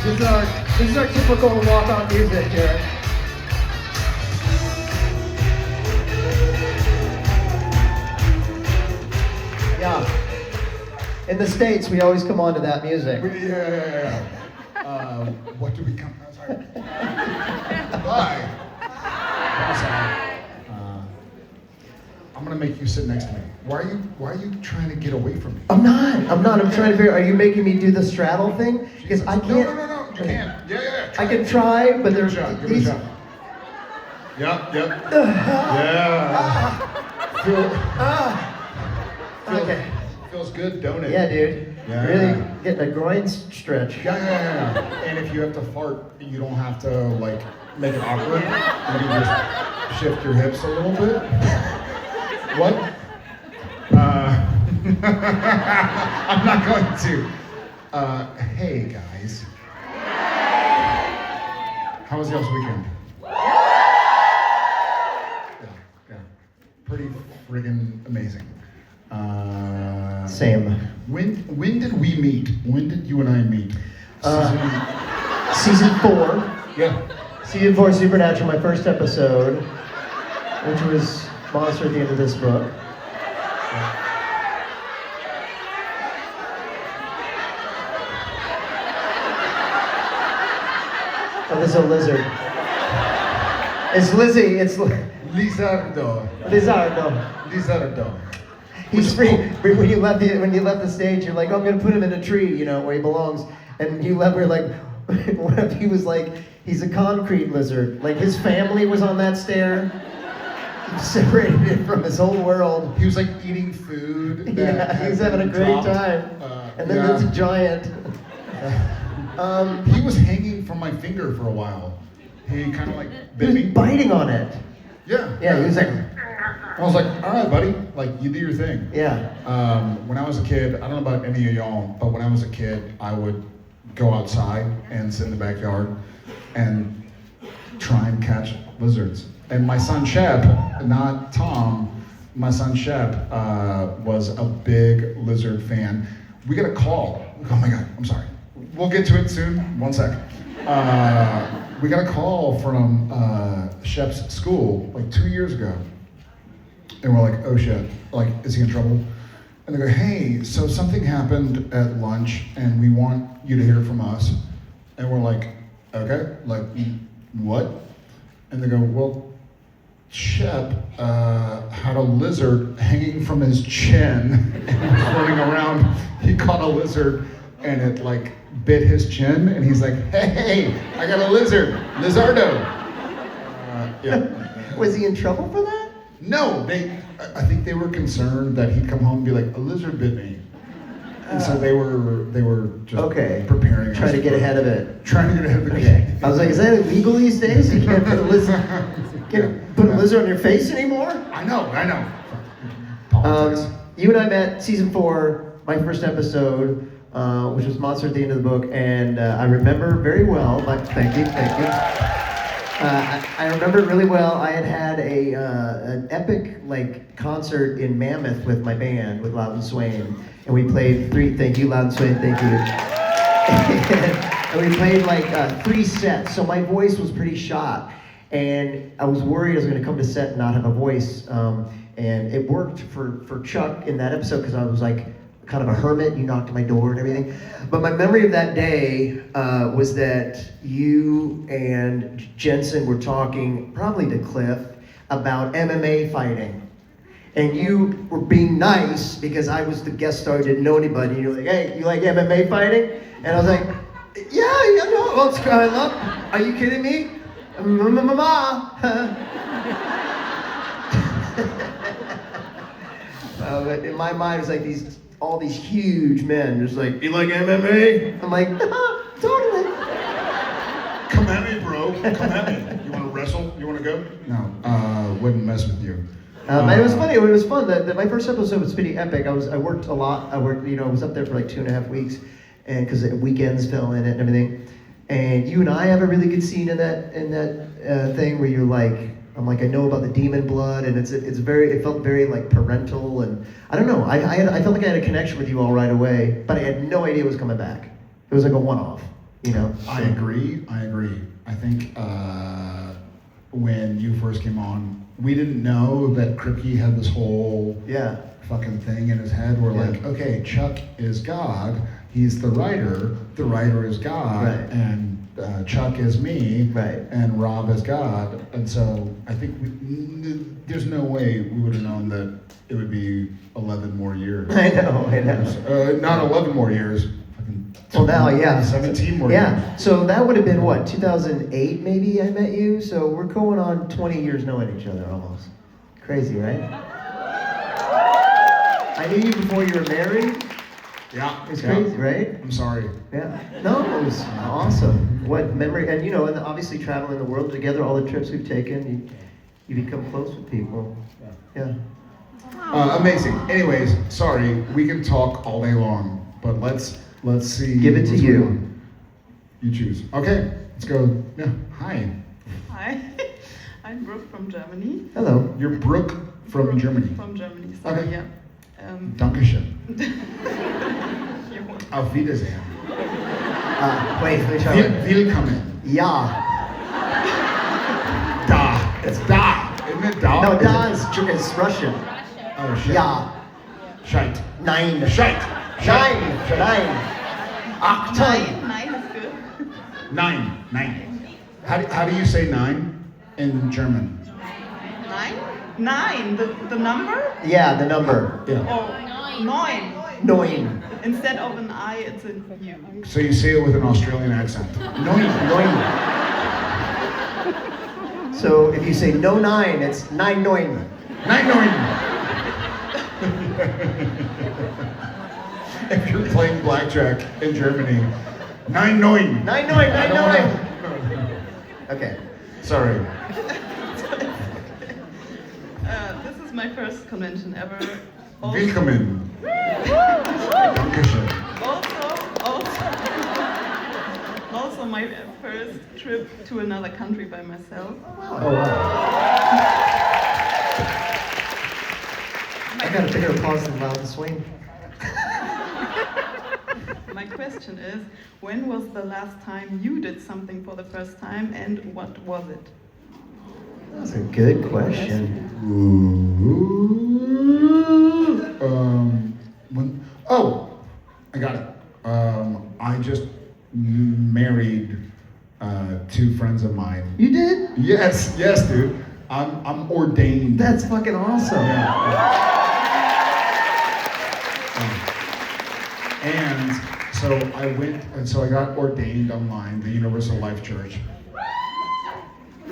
This is our typical walk-on music, Jared. Yeah. In the States, we always come on to that music. Yeah. What do we come? Oh, sorry. Bye. I'm gonna make you sit next to me. Why are you trying to get away from me? I'm not. I'm trying to figure. Are you making me do the straddle thing? Because I can't. No. You can't. Yeah. I can try, but there's. Give it a shot. Yep. Yeah. Okay. Feels good, don't it? Yeah, dude. Yeah. Really getting a groin stretch. Yeah. And if you have to fart, you don't have to like make it awkward. You can just shift your hips a little bit. What? I'm not going to. Hey guys. How was y'all's weekend? Yeah. Pretty friggin' amazing. Same. When did we meet? When did you and I meet? Season 4. Yeah. Season 4 Supernatural, my first episode, which was Monster at the end of this book. Oh, there's a lizard. It's Lizzie. It's Lizardo. Lizardo. He's free. When you left the stage, you're like, oh, I'm gonna put him in a tree, where he belongs. And you left. We're like, what if he was like, he's a concrete lizard? Like his family was on that stair. He separated it from his whole world. He was like eating food. Yeah, he was having a great time. And then there's a giant. He was hanging from my finger for a while. He kind of like bit me. He was biting on it. Yeah. Yeah, he was like. I was like, all right, buddy, like you do your thing. Yeah. When I was a kid, I don't know about any of y'all, but when I was a kid, I would go outside and sit in the backyard and try and catch lizards. And my son Shep, not Tom, my son Shep was a big lizard fan. We got a call. Oh my God, I'm sorry. We'll get to it soon. 1 sec. We got a call from Shep's school like 2 years ago. And we're like, oh shit, like, is he in trouble? And they go, hey, so something happened at lunch and we want you to hear from us. And we're like, okay, like, what? And they go, well, Shep had a lizard hanging from his chin and floating around. He caught a lizard and it like bit his chin and he's like, hey, I got a lizard, Lizardo. Yeah. Was he in trouble for that? No, I think they were concerned that he'd come home and be like, a lizard bit me. And so they were just preparing. Trying to get ahead of it. Trying to get ahead of the game. Okay. I was like, is that illegal these days? You can't put a lizard, put a lizard on your face anymore? I know. Politics. You and I met season 4, my first episode, which was Monster at the end of the book, and I remember very well, but thank you. I remember really well. I had an epic concert in Mammoth with my band, with Loud and Swain, and we played 3. Thank you, Loud and Swain. Thank you. And we played 3 sets, so my voice was pretty shot, and I was worried I was going to come to set and not have a voice. And it worked for Chuck in that episode because I was like kind of a hermit. You knocked at my door and everything. But my memory of that day was that you and Jensen were talking, probably to Cliff, about MMA fighting. And you were being nice because I was the guest star, didn't know anybody. And you're like, hey, you like MMA fighting? And I was like, yeah, no, let's go. I love. Are you kidding me? But in my mind, it's like all these huge men, just like, you like MMA? I'm like, totally. Come at me, bro. Come at me. You want to wrestle? You want to go? No, wouldn't mess with you. It was funny. It was fun. My first episode was pretty epic. I worked a lot. I was up there for like 2.5 weeks, and because weekends fell in it and everything. And you and I have a really good scene in that thing where you're like, I'm like, I know about the demon blood, and it felt very like parental, and I don't know. I felt like I had a connection with you all right away, but I had no idea it was coming back. It was like a one-off. You know. I agree. I think when you first came on, we didn't know that Kripke had this whole Yeah. fucking thing in his head where Yeah. like, okay, Chuck is God, he's the writer is God, Right. and Chuck is me, Right. and Rob is God. And so I think there's no way we would have known that it would be 11 more years. I know. Not 11 more years. Fucking Well, now, yeah. 17 more years. Yeah, so that would have been what, 2008 maybe I met you? So we're going on 20 years knowing each other almost. Crazy, right? I knew you before you were married. Yeah. It's crazy, right? I'm sorry. Yeah. No, it was awesome. What memory, and and obviously traveling the world together, all the trips we've taken, you become close with people. Yeah. Amazing. Anyways, sorry, we can talk all day long, but let's see. Give it to what's you. going on. You choose. Okay, let's go. Yeah. Hi. Hi, I'm Brooke from Germany. Hello. You're Brooke from Germany. From Germany, sorry, Okay. yeah. Dankeschön. You're welcome. Auf Wiedersehen. Wait, let me try it. Willkommen. Ja. Da. It's da. Isn't it da? No, Is da it- is Russian. Oh, shit. Ja. Shite. Nein. Shite. Nein. Nein. Ach, nein. Nine is good. Nine. How do you say nine in German? Nine? Nine, the number? Yeah, the number. Yeah. Or nine. Neun. Instead of an I, it's a U. So you say it with an Australian accent. Neun. So if you say no nine, it's nine neun. Nine. If you're playing blackjack in Germany, nine. Nine neun. Okay. Sorry. This is my first convention ever. Also, Willkommen. Dankeschön. also my first trip to another country by myself. Oh wow. I got a bigger applause than Loud and Swing. My question is, when was the last time you did something for the first time and what was it? That's a good question. I got it. I just married two friends of mine. You did? Yes, dude. I'm ordained. That's fucking awesome. And so I got ordained online, the Universal Life Church.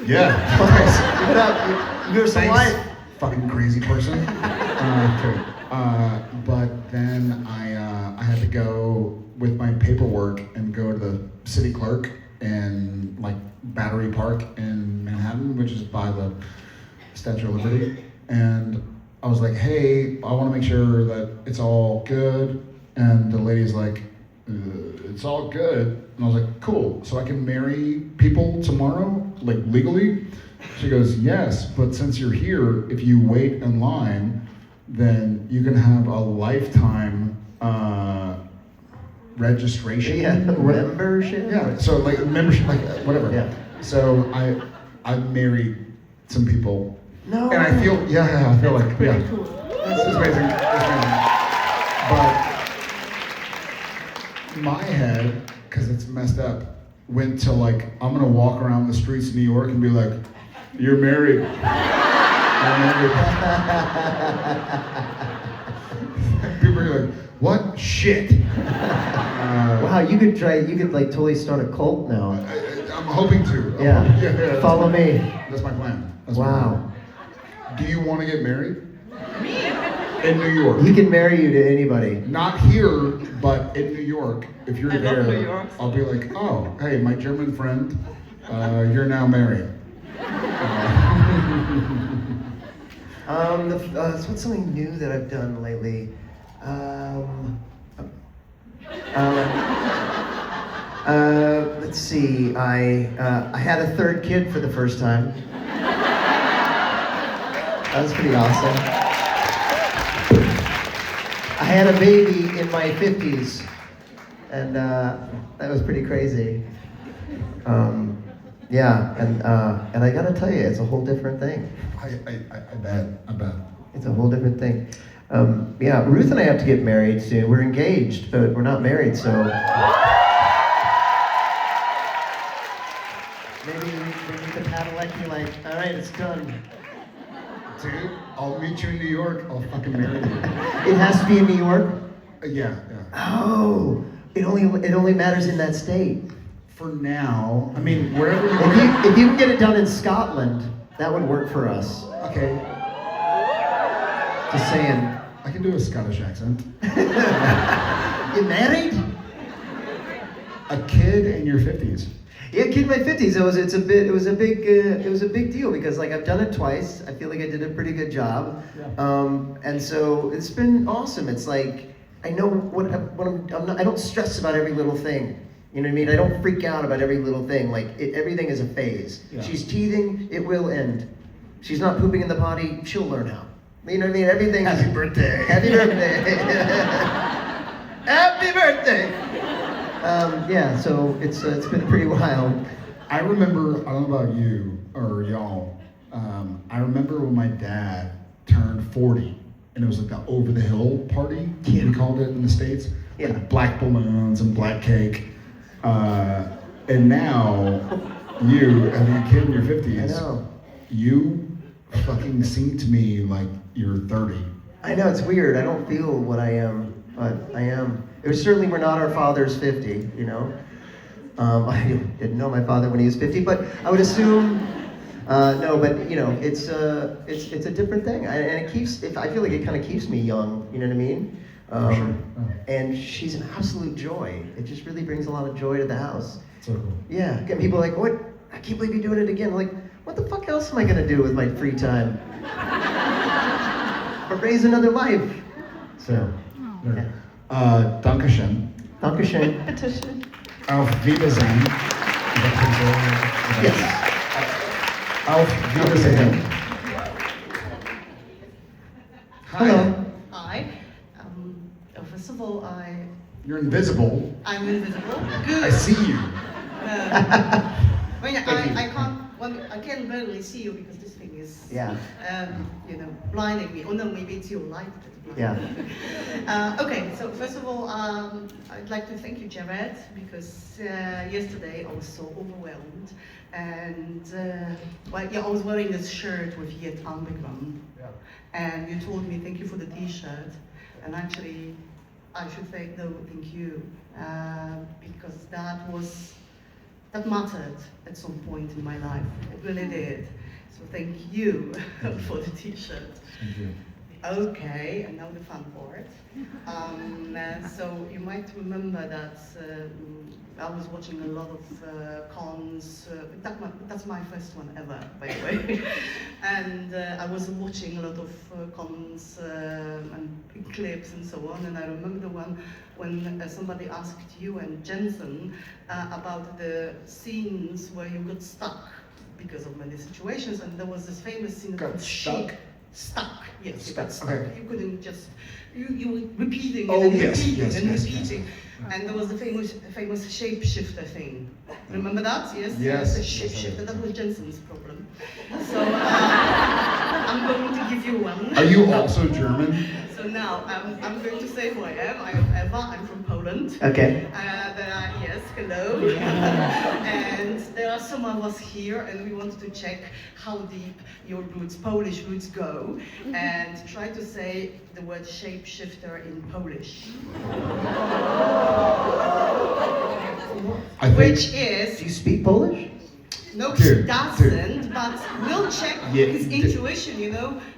Yeah. Nice. What up? You're some Thanks, life. fucking crazy person. Okay. But then I had to go with my paperwork and go to the city clerk in like Battery Park in Manhattan, which is by the Statue of Liberty. And I was like, hey, I want to make sure that it's all good. And the lady's like, it's all good. And I was like, cool. So I can marry people tomorrow, like legally? She goes, yes, but since you're here, if you wait in line, then you can have a lifetime registration. Yeah, membership? Yeah, so like membership, like whatever. Yeah. So I married some people. No. And I feel, I feel like, Pretty yeah. cool. It's amazing. But my head, because it's messed up, went to like, I'm gonna walk around the streets of New York and be like, you're married. You're married. People are like, what? Shit. Wow, you could like totally start a cult now. I'm hoping to. Yeah. That's Follow my- me. That's my plan. That's my Wow. plan. Do you want to get married? In New York. He can marry you to anybody. Not here, but in New York. If you're I love there, New York. I'll be like, oh, hey, my German friend, you're now married. So what's something new that I've done lately? Let's see. I had a third kid for the first time. That was pretty awesome. I had a baby in my 50s. and that was pretty crazy. Yeah, and I gotta tell you, it's a whole different thing. I bet. It's a whole different thing. Yeah, Ruth and I have to get married soon. We're engaged, but we're not married, so maybe we need the Padalecki, like, all right, it's done. Dude, I'll meet you in New York. I'll fucking marry you. It has to be in New York? Yeah. Oh, it only matters in that state. For now, I mean, wherever you If you can get it done in Scotland, that would work for us. Okay. Just saying. I can do a Scottish accent. You married? A kid in your 50s. Yeah, kid in my 50s. It was a big deal because like I've done it twice. I feel like I did a pretty good job. Yeah. And so it's been awesome. It's like I know what I'm not, I don't stress about every little thing. You know what I mean? I don't freak out about every little thing. Like everything is a phase. Yeah. She's teething, it will end. She's not pooping in the potty, she'll learn how. You know what I mean? Everything. Happy birthday. Happy birthday. Happy birthday. Yeah, so it's been pretty wild. I remember, I don't know about you or y'all, I remember when my dad turned 40 and it was like the over the hill party, Yeah. we called it in the States. Yeah. Like black balloons and black cake. And now, you, as a kid in your 50s, I know. you fucking seem to me like you're 30. I know, it's weird. I don't feel what I am, but I am. It was certainly we're not our father's 50, you know? I didn't know my father when he was 50, but I would assume, no, but you know, it's a different thing. And it keeps, I feel like it kind of keeps me young, you know what I mean? For sure. And she's an absolute joy. It just really brings a lot of joy to the house. So cool. Yeah, and people are like, what? I can't believe you're doing it again. I'm like, what the fuck else am I gonna do with my free time? Or raise another life. So, yeah. Dankeschön. Dankeschön. Petition. Auf Wiedersehen. Yes. Auf Wiedersehen. Hello. Hi. First of all, You're invisible. I'm invisible. Good. I see you. I can barely see you because this thing is, Yeah. blinding me. Oh no, maybe it's your light that's blinding me. Okay, so first of all, I'd like to thank you, Jared, because yesterday I was so overwhelmed, and I was wearing this shirt with Yet Anbegram, and you told me thank you for the T-shirt, and actually I should say no, thank you, because that mattered at some point in my life. It really did. So thank you for the T-shirt. Thank you. Okay, and now the fun part. So you might remember that I was watching a lot of cons. That's my first one ever, by the way. And I was watching a lot of cons and clips and so on. And I remember the one when somebody asked you and Jensen about the scenes where you got stuck because of many situations. And there was this famous scene Got of stuck? Stuck, yes, you Stuck, got stuck. okay. You couldn't just, you were repeating Oh, and yes, repeating yes, and yes, repeating. yes. And there was the famous shapeshifter thing. Remember that? Yes? Yes. The shapeshifter, that was Jensen's problem. So I'm going to give you one. Are you also German? So now I'm going to say who I am. I'm Eva, I'm from Poland. Okay. Yes, hello. And there are some of us here, and we wanted to check how deep your roots, Polish roots, go, and try to say the word shapeshifter in Polish. I think. Which is, Do you speak Polish? no, Dude, he doesn't, but we'll check Yeah, his d- intuition,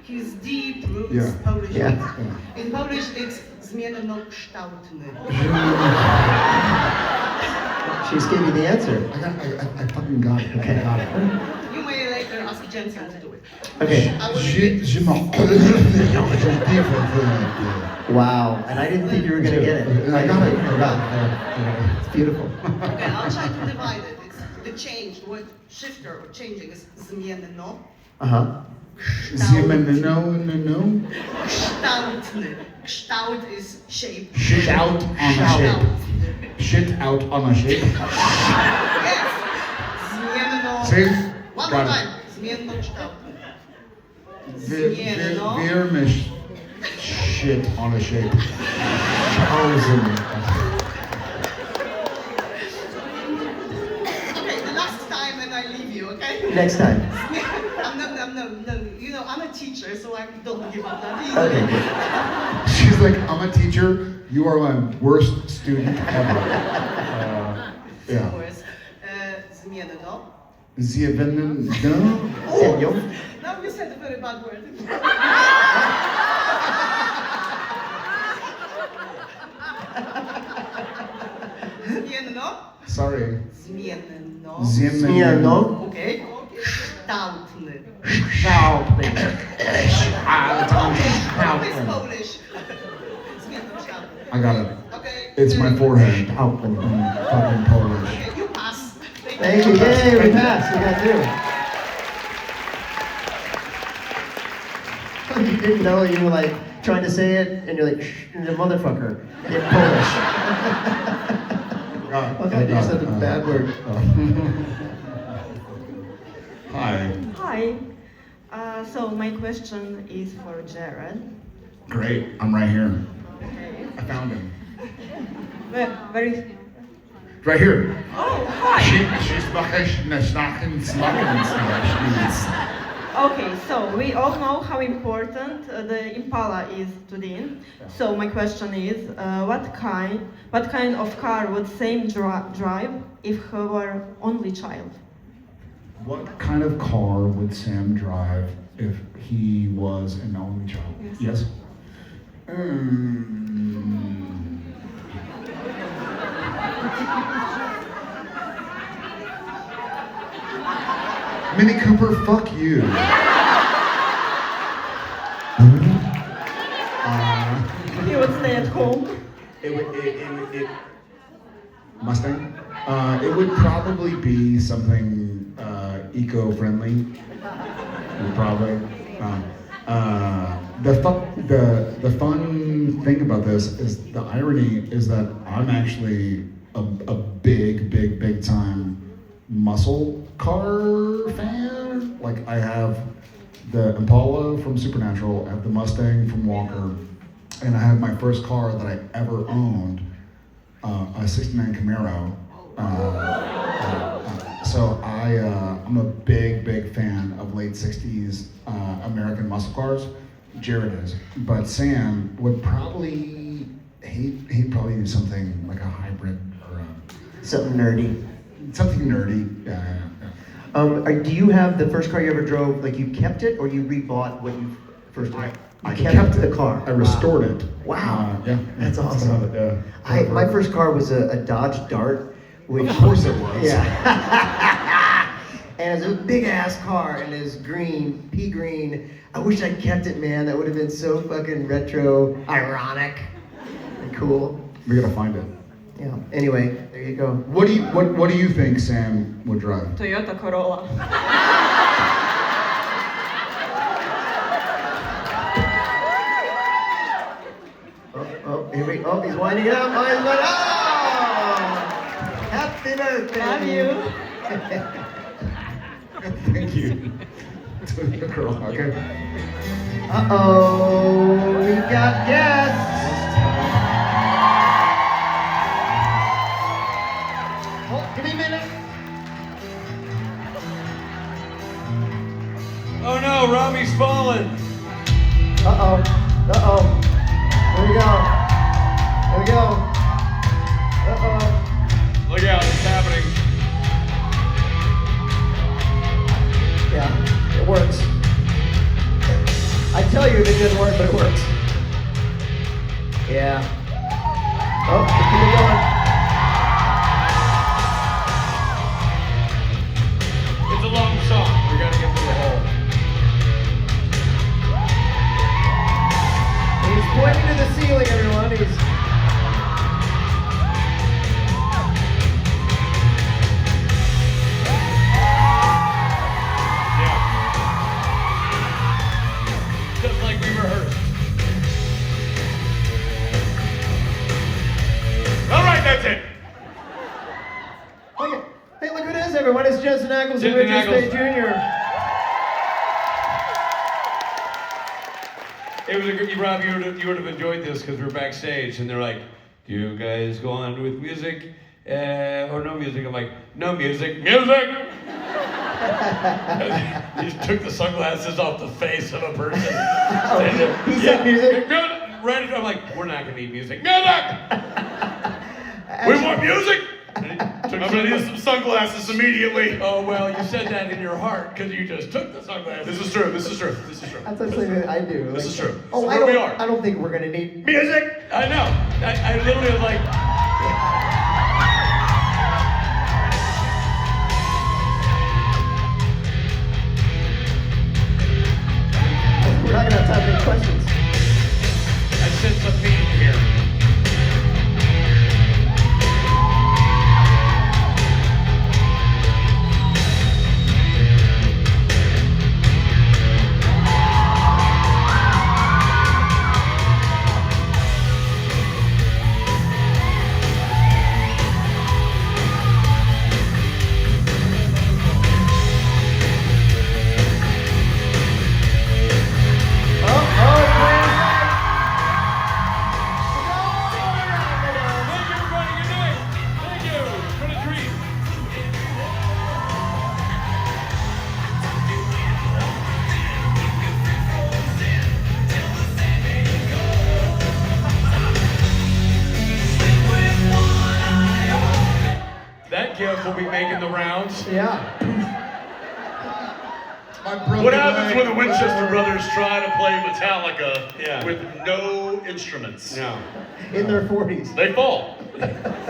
his deep roots, Yeah. Polish Yeah. roots. In Polish, it's zmiennokształtny. She just gave you the answer. I fucking got it. Okay. I got it. You may later ask Jensen to do it. Okay. I will Je m'en. Wow. And I didn't think you were gonna get it. I got it. It's beautiful. Okay, I'll try to divide it. It's the change, the word shifter or changing is zmienno. Uh-huh. No. Kształtny. Kształt is shape. Shout on the shape. Kształtny. Shit out on a shape. Yes. Zmienno. See? One more Got it. time. Zmienno kształt. Veer Zmienno. me shit on a shape. Chosen. Okay, the last time and I leave you, okay? Next time. No. You know, I'm a teacher, so I don't give up that Okay. easily. She's like, I'm a teacher. You are my worst student ever. Yeah. Of course. Zmienno. Zjevenen. Samuel. No, you said a very bad word. Zmienno. Sorry. Zmienno. Zmienno. Okay. Kształtny. Kształtny. Who is Polish? Zmienno kształtny. I got it. Okay. It's my forehead. Kształtny. I'm fucking Polish. Okay, you pass. Thank you. Yay, we passed. We got through. You didn't know you were like trying to say it, and you're like, shh, you're a motherfucker in Polish. Okay, you said a bad word. Hi. Hi. So my question is for Jared. Great. I'm right here. Okay. I found him. Where is? Right here. Oh, hi. She's Okay, so we all know how important the Impala is to Dean. So my question is, what kind of car would Sam drive if he were only child? What kind of car would Sam drive if he was an only child? Yes. Mini Cooper, fuck you. He would stay at home. Mustang? It would probably be something eco-friendly. Probably. The fun thing about this is the irony is that I'm actually a big time muscle car fan. Like I have the Impala from Supernatural, I have the Mustang from Walker, and I have my first car that I ever owned, a '69 Camaro. So I'm a big fan of late '60s American muscle cars. Jared is, but Sam would probably he'd probably do something like a hybrid or Something nerdy. something nerdy. Do you have the first car you ever drove? Like you kept it, or you rebought what you first? I You kept the car. I restored it. Wow. Yeah, That's about awesome. it, yeah. My first car was a Dodge Dart. Which, Of course it was. Yeah. And it was a big ass car, and it was green, pea green. I wish I kept it, man. That would have been so fucking retro, ironic, and cool. We gotta find it. Yeah. Anyway, there you go. What do you think Sam would drive? Toyota Corolla. Here we. Oh, he's winding it up. Oh, he's going. Oh! Happy birthday. Love you. Thank you. Toyota Corolla, okay. Uh-oh, we got guests. Oh, give me a minute. Oh no, Robbie's fallen. Uh-oh, uh-oh. Here we go. Here we go. Uh-oh. Look out, it's happening. Yeah, it works. I tell you it didn't work, but it works. Yeah. Oh, keep it going. It's a long shot. We gotta get through the hole. He's pointing to the ceiling, everyone. He's... Yeah. Just like we rehearsed. All right, that's it. boys, Jensen Ackles and Jensen Richard Ackles. Speight Jr. It was a good, Rob, you would have enjoyed this because we're backstage and they're like, do you guys go on with music or no music? I'm like, no music. Music! He just took the sunglasses off the face of a person. He said music? Right, I'm like, we're not going to need music. Music! We want music! I'm gonna need some sunglasses immediately. Oh, well, you said that in your heart because you just took the sunglasses. This is true. This is true. This is true. That's something that I do. This is true. Oh, This is where we are. I don't think we're gonna need Music. I know. I literally was like, We're not gonna have time for any questions. I sense a theme here. Thank you, everybody. Good night. Thank you. It's been a treat. That gift will be making the rounds. Yeah. My broken What happens leg when the was Winchester over. brothers try to play Metallica Yeah. with no instruments? No. In their 40s. They fall.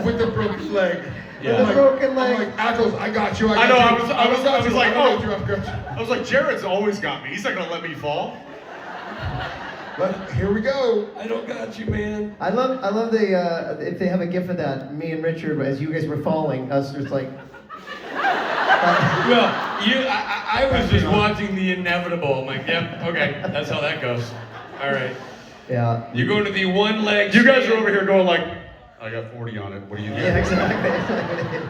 With the broken leg. Yeah. I'm like, Broken leg. I'm like, Ackles, I got you. I know, got I you. was got you, like, I got oh. you, I've got you. I was like, Jared's always got me. He's not gonna let me fall. But here we go. I don't got you, man. I love the if they have a gift of that. Me and Richard, as you guys were falling, us just like. Well, I was just watching the inevitable. I'm like, yep, okay, that's how that goes. All right. Yeah. You're going to the one leg. You guys are over here going like, I got 40 on it. What do you do? Yeah, exactly.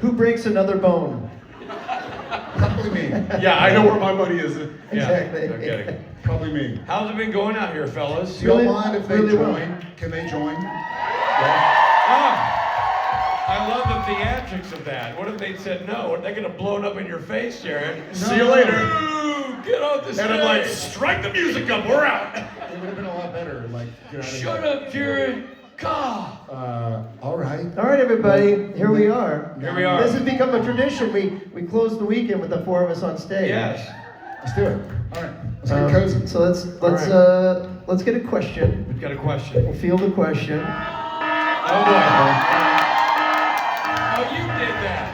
Who breaks another bone? Probably me. Yeah, I know where my money is. Exactly. No kidding. Probably me. How's it been going out here, fellas? Do you Really- mind if they really well. join? Can they join? Ah, I love the theatrics of that. What if they said no? Are they going to blow it up in your face, Jared? See you later. Ooh, get off the stage. And I'm like, strike the music up. We're out. It would have been a lot better. Like, get out of Shut here. up, Jared. God. All right. All right, everybody. Here we are. Here we are. This has become a tradition. We close the weekend with the four of us on stage. Yes. Let's do it. All right. Let's get cozy. So let's get a question. We've got a question. We'll field a question. Oh boy. Oh, you did that.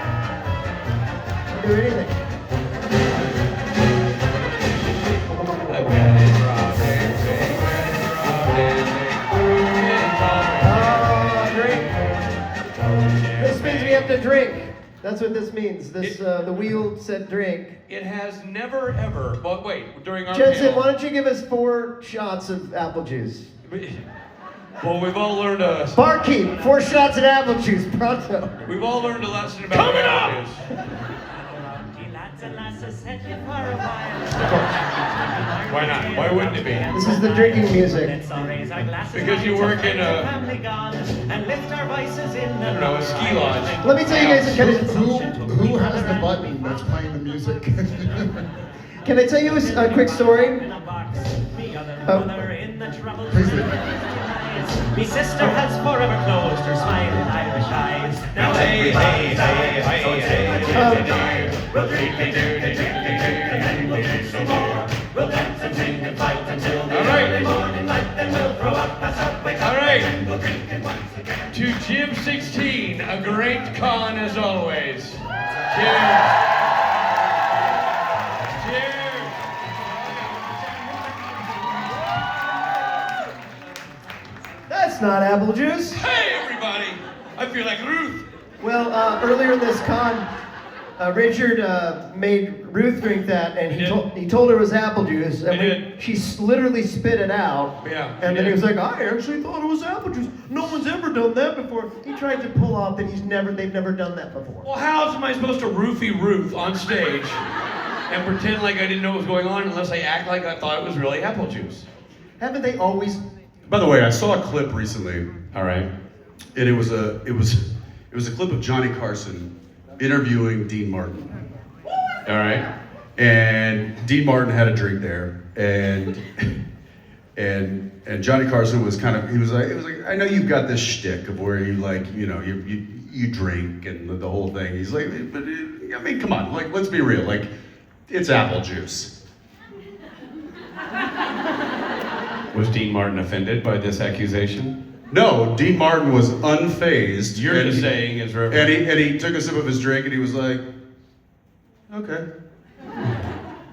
Don't do anything. Drink. This means we have to drink. That's what this means. This the wheel said drink. It has never ever. But wait, during our Jensen, panel, why don't you give us 4 shots of apple juice? well, we've all learned a Barkeep, 4 shots of apple juice, pronto. we've all learned a lesson about Coming up! marriages. Why not? Why wouldn't it be? This is the drinking music. Because you work in a I don't know, a ski lodge. Let me tell you guys, Who has the button that's playing the music? can I tell you a quick story? Please do. Me sister has forever closed her smiling Irish eyes. Now hey, hey, hey, hey, hey, we'll drink and drink and drink and drink and then we'll drink some more. We'll dance and sing and fight until the early morning light. Then we'll throw up a subway. All right. We'll drink it once again. To JIB 16, a great con as always. Cheers. Cheers. That's not apple juice. Hey, everybody. I feel like Ruth. Well, earlier in this con, Richard made Ruth drink that, and he told her it was apple juice, and she literally spit it out. Yeah. And then he was like, "I actually thought it was apple juice. No one's ever done that before." He tried to pull off that they've never done that before. Well, how am I supposed to roofie Ruth on stage and pretend like I didn't know what was going on unless I act like I thought it was really apple juice? Haven't they always? By the way, I saw a clip recently, All right. and it was a clip of Johnny Carson interviewing Dean Martin. All right. And Dean Martin had a drink there, and Johnny Carson was it was like, I know you've got this shtick of where you you drink and the whole thing. He's like, but I mean, come on, like, let's be real, like, it's apple juice. Was Dean Martin offended by this accusation? No, Dean Martin was unfazed. You're just saying is and he took a sip of his drink and he was like, okay.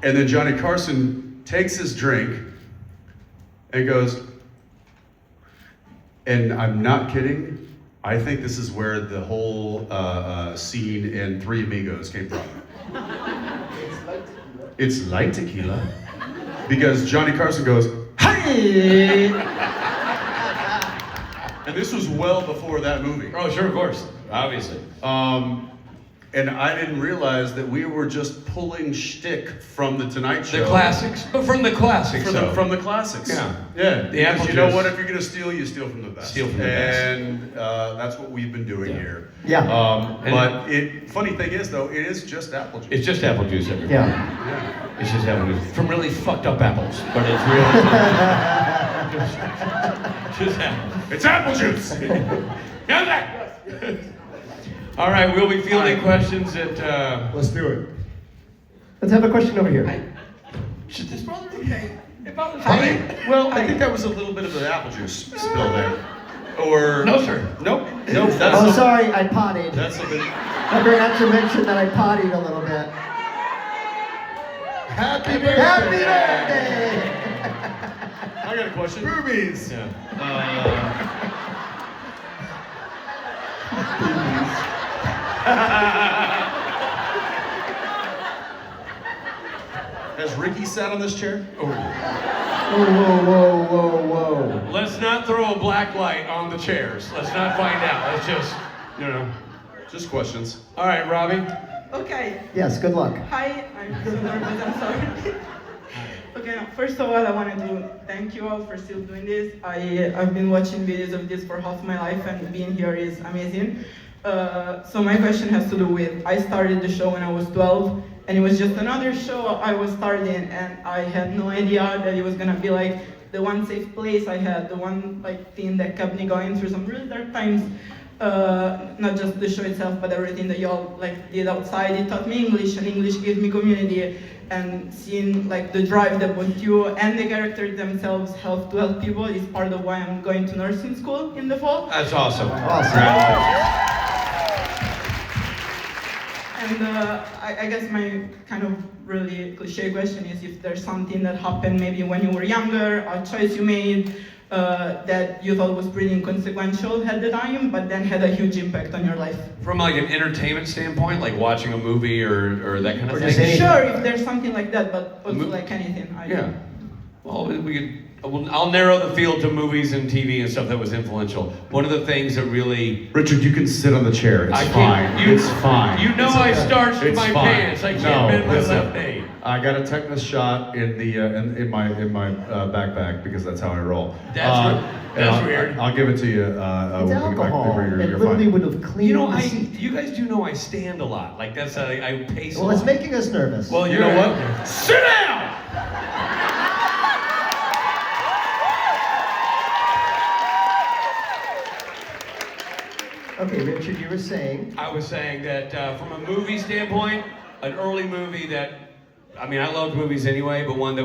And then Johnny Carson takes his drink and goes, and I'm not kidding, I think this is where the whole scene in Three Amigos came from. It's light tequila. Because Johnny Carson goes, hey! And this was well before that movie. Oh, sure, of course. Obviously. And I didn't realize that we were just pulling shtick from the Tonight Show. The classics. But from the classics, From the classics. Yeah. Yeah. The apple Because you know juice. what? If you're going to steal, you steal from the best. Steal from the best. And that's what we've been doing here. Yeah. But funny thing is, though, it is just apple juice. It's just apple juice, everybody. Yeah. It's just apple juice. From really fucked up apples. But it's really just apple. It's apple juice! All right, we'll be fielding questions at... Let's do it. Let's have a question over here. Should this brother okay? Well, I think that was a little bit of the apple juice spill there. Or... No, sir. Nope. Oh, sorry, I potted. That's a bit... I forgot to mention that I potted a little bit. Happy birthday! Happy birthday! I got a question. Boobies! Yeah. Has Ricky sat on this chair? Whoa, whoa, whoa, whoa. Let's not throw a black light on the chairs. Let's not find out. Let's just, Just questions. All right, Robbie. Okay. Yes, good luck. Hi, I'm so nervous, I'm sorry. Okay, first of all, I wanted to thank you all for still doing this. I've been watching videos of this for half my life, and being here is amazing. So my question has to do with, I started the show when I was 12, and it was just another show I was starting, and I had no idea that it was gonna be like the one safe place I had, the one thing that kept me going through some really dark times. Not just the show itself, but everything that y'all did outside. It taught me English, and English gave me community. And seeing the drive that both you and the characters themselves help to help people is part of why I'm going to nursing school in the fall. That's awesome. And I guess my kind of really cliche question is if there's something that happened maybe when you were younger, a choice you made that you thought was pretty inconsequential at the time, but then had a huge impact on your life. From an entertainment standpoint, like watching a movie or that kind of thing? Sure, if there's something like that, but also anything. Yeah. Well, I'll narrow the field to movies and TV and stuff that was influential. One of the things that really... Richard, you can sit on the chair. It's fine. It's fine. You know I starched It's my fine. pants. I can't bend my left knee. I got a tetanus shot in the in my backpack because that's how I roll. That's weird. I'll give it to you. It's alcohol. It You're literally fine. would have cleaned the seat. You guys do know I stand a lot. That's I pace a Well, lot. it's making us nervous. Well, You know what? Sit down! Okay, Richard, you were saying. I was saying that from a movie standpoint, an early movie that, I loved movies anyway, but one that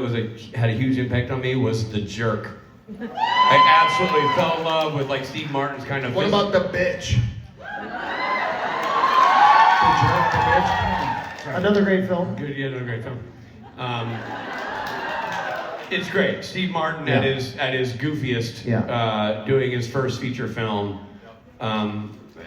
had a huge impact on me was The Jerk. I absolutely fell in love with Steve Martin's kind of... What about The Bitch? Another great film. Good, yeah, another great film. It's great. Steve Martin at his goofiest, doing his first feature film.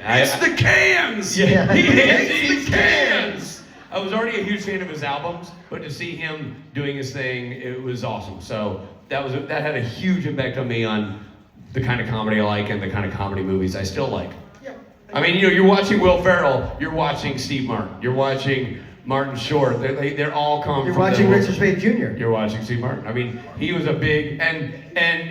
It's the cans! Yeah, Yeah. he hates the cans! I was already a huge fan of his albums, but to see him doing his thing, it was awesome. So that had a huge impact on me on the kind of comedy I like and the kind of comedy movies I still like. Yeah. I mean, you know, you're watching Will Ferrell, you're watching Steve Martin, you're watching Martin Short. They're all come You're from watching Richard Speight Jr. You're watching Steve Martin. I mean, he was a big, and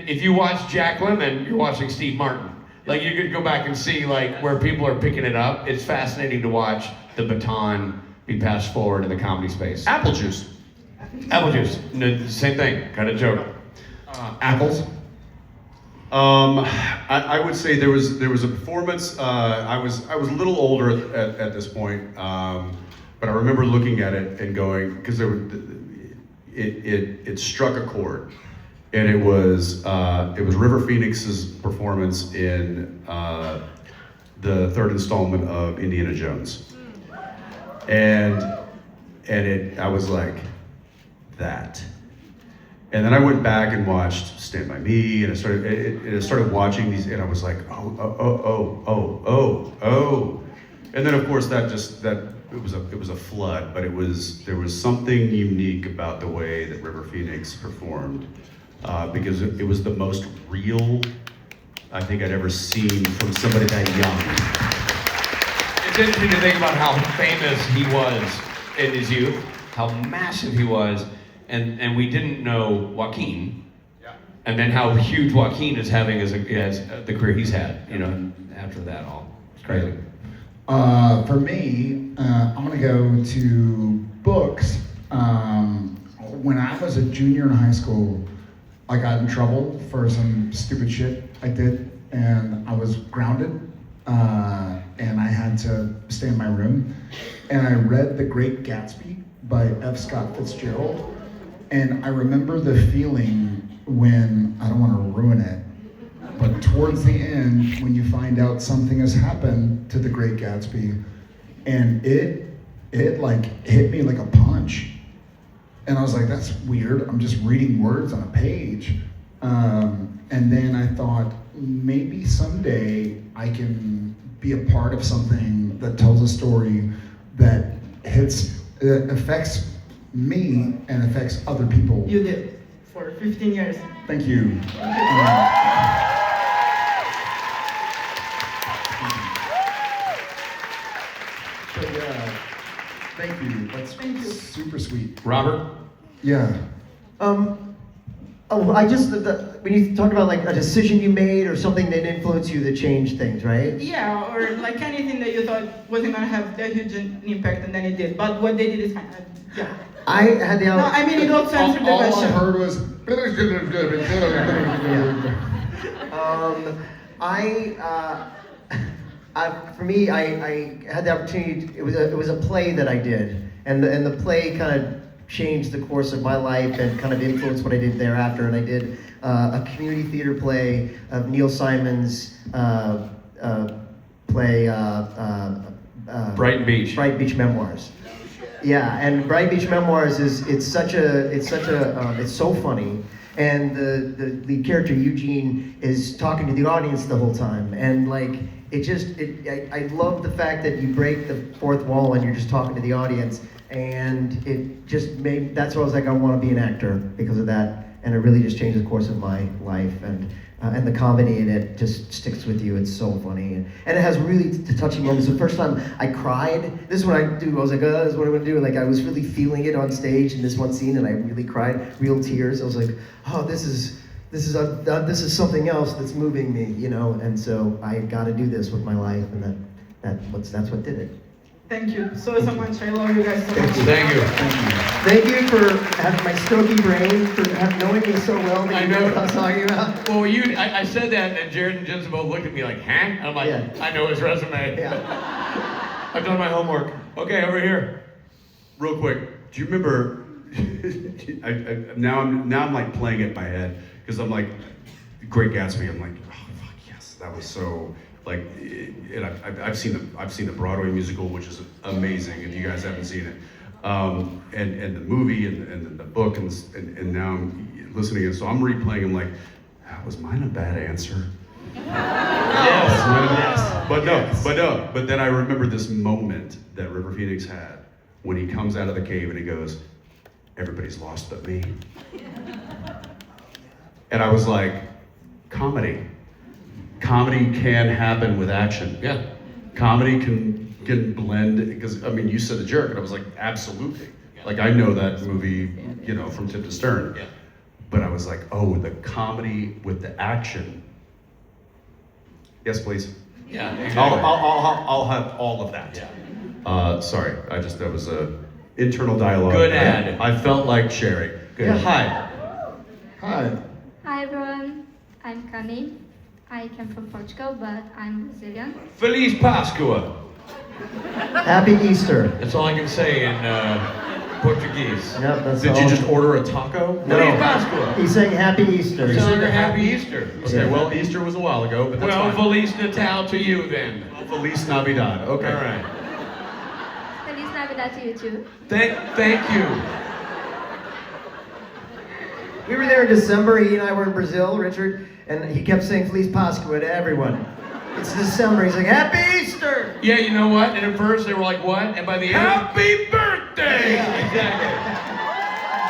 if you watch Jack Lemmon, you're watching Steve Martin. Like, you could go back and see like where people are picking it up. It's fascinating to watch the baton be passed forward in the comedy space. Apple juice. Apple juice, no, same thing, kind of joke. Ackles. I would say there was a performance. I was a little older at this point, but I remember looking at it and going, because it struck a chord, and it was River Phoenix's performance in the third installment of Indiana Jones, and I was like, that. And then I went back and watched Stand By Me, and I started watching these, and I was like, oh. And then of course it was a flood, but there was something unique about the way that River Phoenix performed, because it was the most real I think I'd ever seen from somebody that young. It's interesting to think about how famous he was in his youth, how massive he was, and we didn't know Joaquin, and then how huge Joaquin is having as the career he's had, you know, after that all. It's crazy. For me, I'm gonna go to books. When I was a junior in high school, I got in trouble for some stupid shit I did, and I was grounded, and I had to stay in my room, and I read The Great Gatsby by F. Scott Fitzgerald, and I remember the feeling when, I don't want to ruin it, but towards the end, when you find out something has happened to The Great Gatsby, and it like hit me like a punch. And I was like, that's weird, I'm just reading words on a page. And then I thought, maybe someday I can be a part of something that tells a story that affects me and affects other people. You did for 15 years. Thank you. Thank you. That's super sweet. Robert? Yeah. I just, when you talk about like a decision you made or something that influenced you that changed things, right? Yeah, or like anything that you thought wasn't gonna have that huge an impact and then it did. But what they did is kind of, yeah. I had the No, I mean, it also answered the All I question. heard was. For me, I had the opportunity. It was a play that I did, and the play kind of changed the course of my life and kind of influenced what I did thereafter. And I did a community theater play of Neil Simon's play, Brighton Beach. Brighton Beach Memoirs. Yeah, and Brighton Beach Memoirs it's so funny. And the character Eugene is talking to the audience the whole time, and like I love the fact that you break the fourth wall and you're just talking to the audience, and it just made, that's why I was like, I want to be an actor because of that, and it really just changed the course of my life, and the comedy in it just sticks with you. It's so funny, and it has really touching moments. The first time I cried, this is what I do. I was like, oh, this is what I'm gonna do. Like I was really feeling it on stage in this one scene, and I really cried, real tears. I was like, oh, this is something else that's moving me, you know. And so I got to do this with my life, and that's what did it. Thank you so much. I love you guys so much. Thank you. Thank you for having my strokey brain, for knowing me so well that I you know know. what I was talking about. Well, I said that, and Jared and Jensen both looked at me like, huh? I'm like, Yeah. I know his resume. Yeah. I've done my homework. Okay, over here. Real quick, do you remember? Now I'm like playing it in my head because I'm like, Great Gatsby. I'm like, oh fuck yes, that was so like. And I've seen the Broadway musical, which is amazing. If you guys haven't seen it, and the movie and the book and now I'm listening and so I'm replaying. I'm like, was mine a bad answer? Yes. But then I remember this moment that River Phoenix had when he comes out of the cave and he goes, "Everybody's lost but me." And I was like, comedy. Comedy can happen with action. Yeah. Comedy can blend, because, I mean, you said The Jerk, and I was like, absolutely. Like, I know that movie, you know, from tip to stern. Yeah. But I was like, oh, the comedy with the action. Yes, please. Yeah. I'll have all of that. Yeah. Sorry, that was a internal dialogue. Good ad. I felt like sharing. Good. Yeah, hi. Hi. Hi everyone, I'm Cami. I came from Portugal, but I'm Brazilian. Feliz Pascua. Happy Easter. That's all I can say in Portuguese. Yep, that's Did all. you just order a taco? No. Feliz Pascua. He's saying Happy Easter. He's saying Happy Easter. Okay, well, Easter was a while ago, but that's Well, fine. Feliz Natal to you then. Feliz Navidad. Okay. All right. Feliz Navidad to you too. Thank you. We were there in December. He and I were in Brazil, Richard, and he kept saying Feliz Pascua to everyone. It's December. He's like, Happy Easter! Yeah, you know what? And at first they were like, what? And by the end, Happy Birthday! Exactly.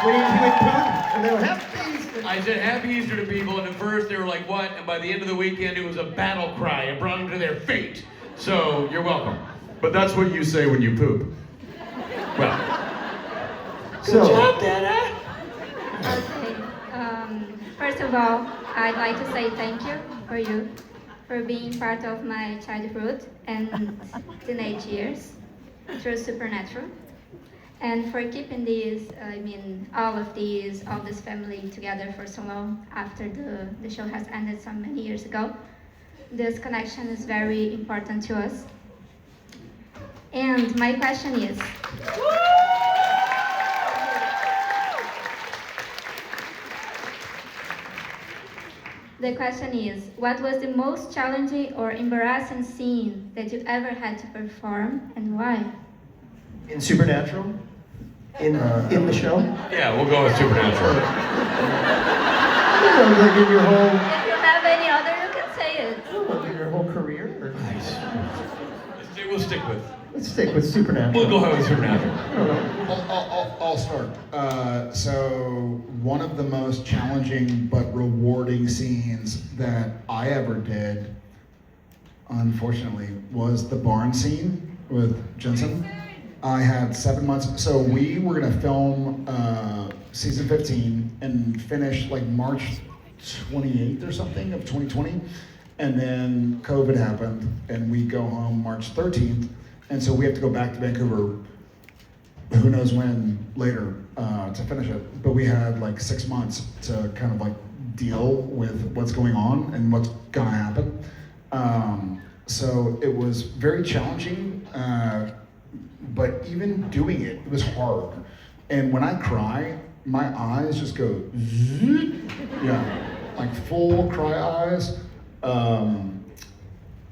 When he would poop, and they were Happy Easter. I said Happy Easter to people, and at first they were like, what? And by the end of the weekend, it was a battle cry. It brought them to their fate. So, you're welcome. But that's what you say when you poop. Well, So, Okay. First of all, I'd like to say thank you for being part of my childhood and teenage years through Supernatural, and for keeping all this family together for so long after the show has ended so many years ago. This connection is very important to us. And my question is, what was the most challenging or embarrassing scene that you ever had to perform, and why? in Supernatural? In the show? yeah, we'll go with Supernatural. You know, like in your whole, If you have any other, you can say it. in your whole career? Or- We'll stick with. Let's stick with Supernatural. We'll go ahead with Supernatural. I don't know. I'll start. So one of the most challenging but rewarding scenes that I ever did, unfortunately, was the barn scene with Jensen. I had 7 months. So we were gonna film season 15 and finish like March 28th or something of 2020. And then COVID happened and we go home March 13th. And so we have to go back to Vancouver, who knows when later, to finish it. But we had like 6 months to kind of like deal with what's going on and what's gonna happen. So it was very challenging, but even doing it, it was hard. And when I cry, my eyes just go, yeah, like full cry eyes.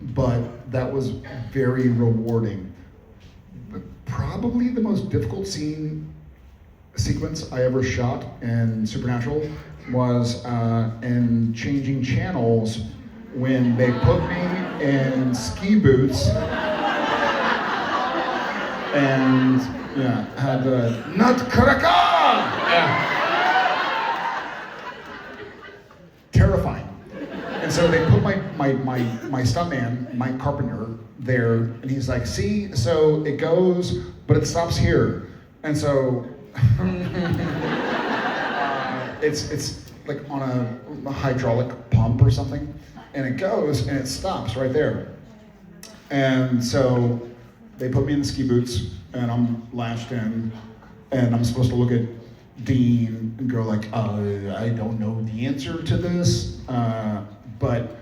But that was very rewarding. But probably the most difficult sequence I ever shot in Supernatural was in changing channels when they put me in ski boots and had the Nutcracker! Terrifying. And so they put my stuntman, Mike Carpenter, there, and he's like, see, so it goes, but it stops here. And so it's like on a hydraulic pump or something, and it goes and it stops right there. And so they put me in the ski boots, and I'm lashed in, and I'm supposed to look at Dean and go like, I don't know the answer to this, but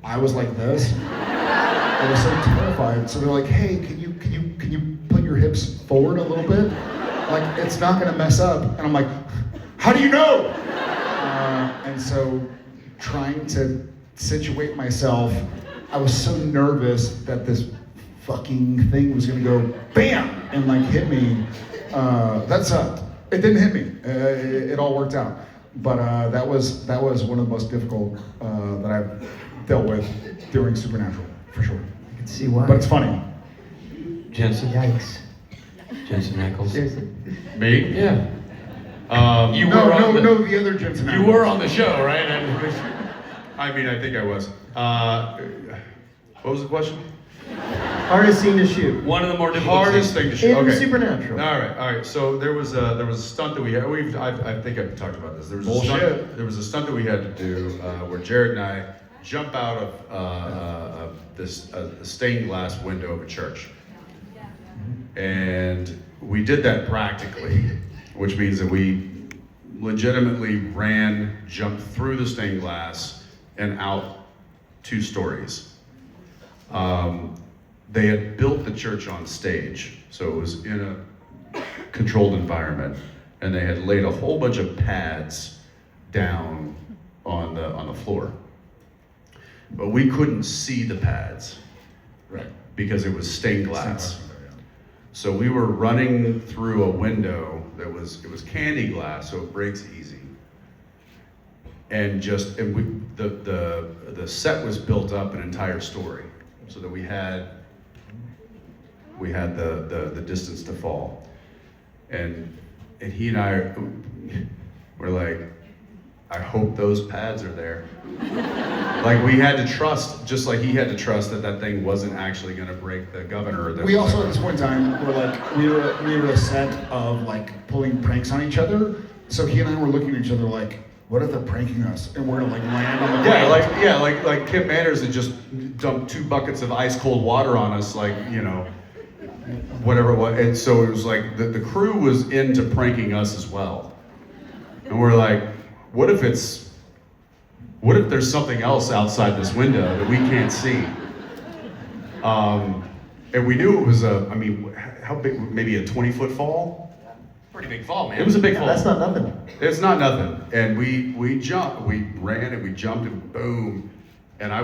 I was like this. I was so terrified. So they're like, hey, can you put your hips forward a little bit? Like, it's not gonna mess up. And I'm like, how do you know? And so trying to situate myself, I was so nervous that this fucking thing was gonna go bam and like hit me. That sucked. It didn't hit me. It all worked out. But that was one of the most difficult that I've dealt with during Supernatural, for sure. I can see why. But it's funny. Jensen? Yikes. Jensen Ackles. Seriously. Me? Yeah. You No, were on no, the other Jensen You Ackles. were on the show, right? I mean, I think I was. What was the question? Hardest scene to shoot. One of the more difficult Hardest thing to shoot. In Okay. Supernatural. All right. So there was a stunt that we had. I think I've talked about this. There was Bullshit. There was a stunt that we had to do where Jared and I jump out of this stained glass window of a church, and we did that practically, which means that we legitimately jumped through the stained glass and out 2 stories. They had built the church on stage, so it was in a controlled environment, and they had laid a whole bunch of pads down on the floor. But we couldn't see the pads, Right. because it was stained glass. So we were running through a window it was candy glass, so it breaks easy. And the set was built up an entire story, so that we had the distance to fall. And he and I were like, I hope those pads are there. Like, we had to trust, just like he had to trust that thing wasn't actually gonna break the governor. Or We also at this point in time were like, we were a set of like pulling pranks on each other. So he and I were looking at each other like, what if they're pranking us and we're gonna like land on the ground? like Kim Manners had just dumped 2 buckets of ice cold water on us, like, you know, whatever it was. And so it was like the crew was into pranking us as well. And we're like, what if there's something else outside this window that we can't see? And we knew it was how big? Maybe a 20-foot fall? Pretty big fall, man. It was a big fall. That's not nothing. It's not nothing. And we ran and we jumped and boom. And I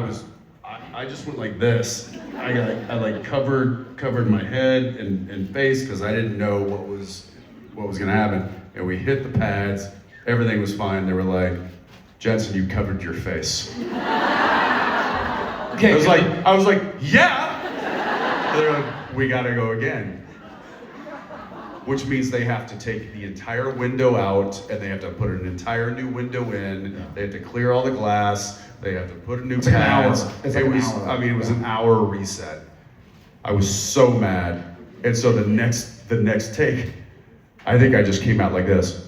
just went like this. I like covered my head and face because I didn't know what was gonna happen. And we hit the pads. Everything was fine. They were like, Jensen, you covered your face. Okay. I was like, yeah. And they're like, we gotta go again. Which means they have to take the entire window out and they have to put an entire new window in. Yeah. They have to clear all the glass. They have to put a new pads. It was an hour reset. I was so mad. And so the next take, I think I just came out like this.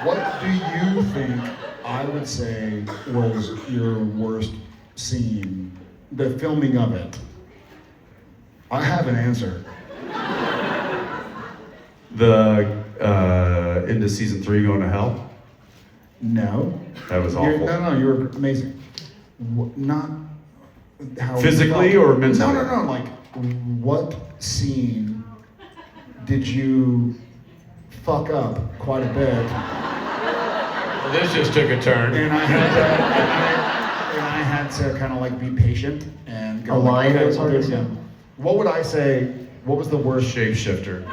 What do you think I would say was your worst scene, the filming of it? I have an answer. Into season 3 going to hell? No. That was awful. No, you were amazing. Not how physically or mentally? No. Like, what scene did you fuck up quite a bit? Well, this just took a turn. And I had to kind of like be patient and go. Align like, those okay, parts. yeah. What would I say? What was the worst? Shapeshifter.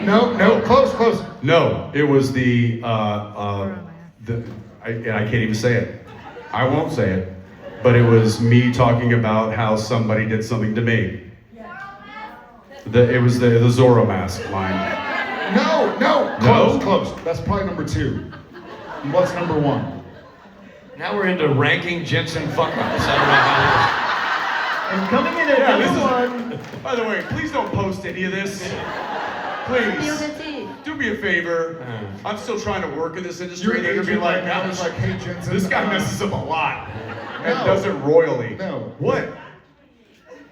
No, close. No, it was I can't even say it. I won't say it. But it was me talking about how somebody did something to me. It was the Zorro mask line. No, close. That's probably number 2. What's number 1? Now we're into ranking Jensen fuck-ups. I don't know how And coming in at number 1. By the way, please don't post any of this. Please. Do me a favor. I'm still trying to work in this industry. They're gonna be like, I was like, hey Jensen. this guy messes up a lot. And does it royally. No. What?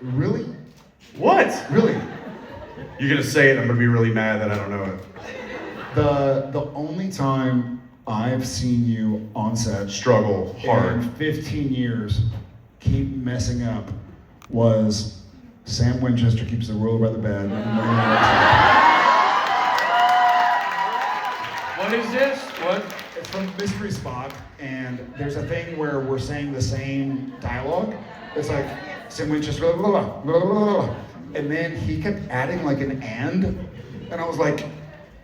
Really? What? Really? You're gonna say it, I'm gonna be really mad that I don't know it. The only time I've seen you on set Struggle hard. in 15 years keep messing up was Sam Winchester keeps the world by the bed. What is this? What? It's from Mystery Spock, and there's a thing where we're saying the same dialogue. It's like Sam Winchester, blah, blah, blah, blah, blah, blah. And then he kept adding like an and I was like,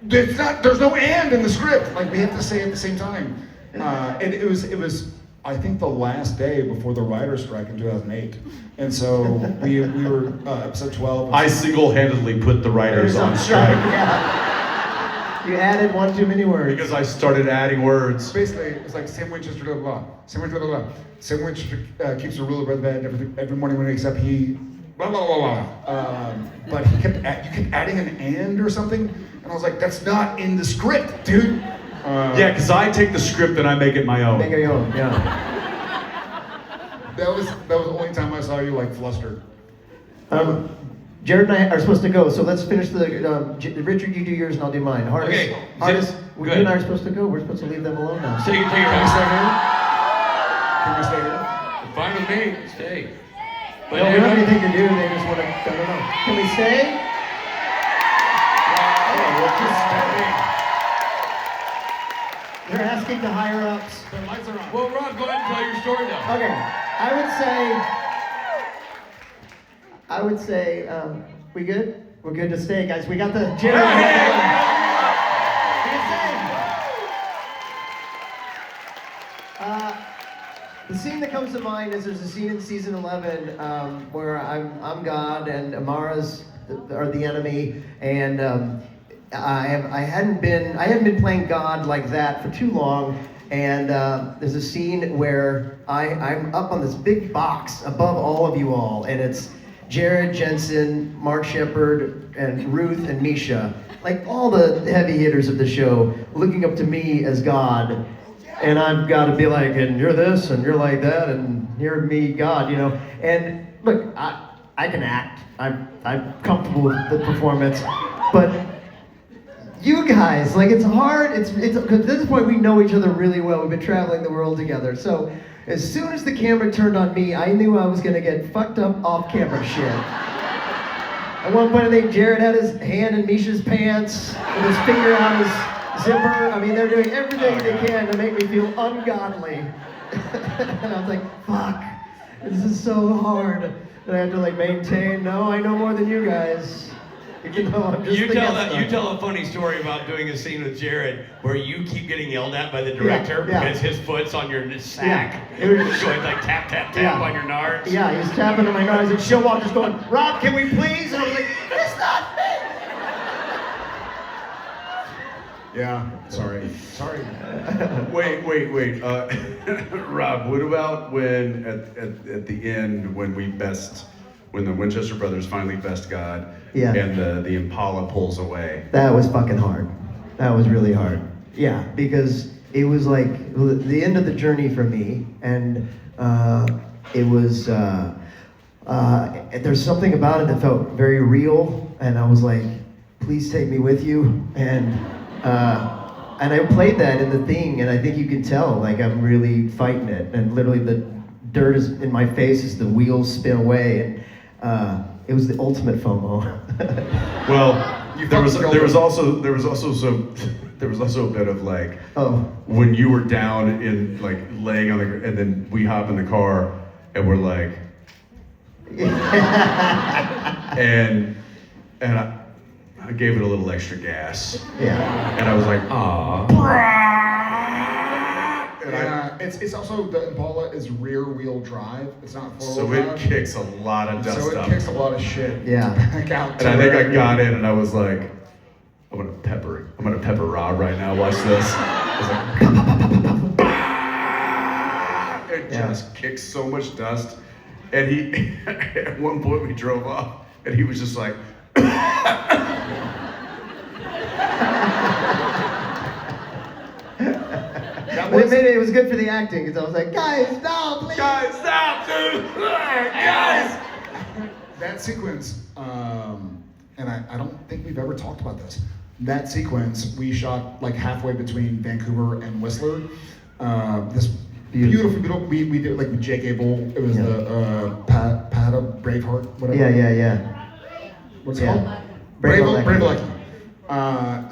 there's no and in the script. Like, we have to say it at the same time. And it was I think the last day before the writer's strike in 2008. And so we were episode 12. I single-handedly put the writers on strike. Yeah. You added one too many words. Because I started adding words. Basically, it's like Sam Winchester, blah, blah, blah. Sam Winchester, blah, blah. Sam Winchester keeps a ruler by the bed every morning when he wakes up. He blah, blah, blah, blah. But you kept adding an and or something. And I was like, that's not in the script, dude. Yeah, because I take the script and I make it my own. Make it your own, yeah. That was the only time I saw you like flustered. Jared and I are supposed to go, so let's finish the. Richard, you do yours and I'll do mine. Hardest, you and I are supposed to go. We're supposed to leave them alone now. So you can take your Can we stay house. here? Can we stay here? Fine with me. Stay. But No, we don't have anything to do. They just want to. I don't know. Can we stay? We'll just stay. They're asking the higher ups. The lights are on. Well, Rob, go ahead and tell your story now. Okay, I would say, we good? We're good to stay, guys. We got the Jared. The scene that comes to mind is there's a scene in season 11 where I'm God and Amara's are the enemy, and I hadn't been playing God like that for too long. And there's a scene where I'm up on this big box above all of you all, and it's Jared, Jensen, Mark Shepard, and Ruth and Misha, like all the heavy hitters of the show, looking up to me as God. And I've got to be like, and you're this, and you're like that, and you're me, God, you know. And look, I can act. I'm comfortable with the performance, but you guys, like, it's hard. It's at this point we know each other really well. We've been traveling the world together. So as soon as the camera turned on me, I knew I was gonna get fucked up off camera shit. At one point, I think Jared had his hand in Misha's pants with his finger on his zipper. I mean, they're doing everything they can to make me feel ungodly. And I was like, fuck, this is so hard that I have to like maintain. No, I know more than you guys. Even though I'm just You tell a funny story about doing a scene with Jared where you keep getting yelled at by the director because his foot's on your sack. Yeah. It was going like tap, tap, tap on your nards. Yeah, he's tapping on my nards and show off just going, Rob, can we please? And I was like, it's not me! Yeah, sorry. Wait. Rob, what about when at the end when the Winchester brothers finally best God and the Impala pulls away? That was fucking hard. That was really hard. Yeah, because it was like the end of the journey for me, and it was there's something about it that felt very real, and I was like, please take me with you, and I played that in the thing, and I think you can tell like I'm really fighting it, and literally the dirt is in my face as the wheels spin away, and it was the ultimate FOMO. Well, there was also a bit of like when you were down in like laying on the and then we hop in the car and we're like and I gave it a little extra gas. Yeah. And I was like, ah. It's also the Impala is rear wheel drive. It's not four-wheel so drive. It kicks a lot of dust up. So it kicks a lot of shit. Yeah. Back out. And I think I got in and I was like, I'm gonna pepper Rob right now. Watch this. I was like, it just kicks so much dust. And he, at one point we drove off and he was just like, But it was good for the acting because I was like, guys, stop, please. Guys, stop, dude. Guys. That sequence, and I don't think we've ever talked about this. That sequence we shot like halfway between Vancouver and Whistler. This beautiful. We did it like with Jake Abel. It was the Braveheart, whatever. Yeah. What's it called? Padalecki.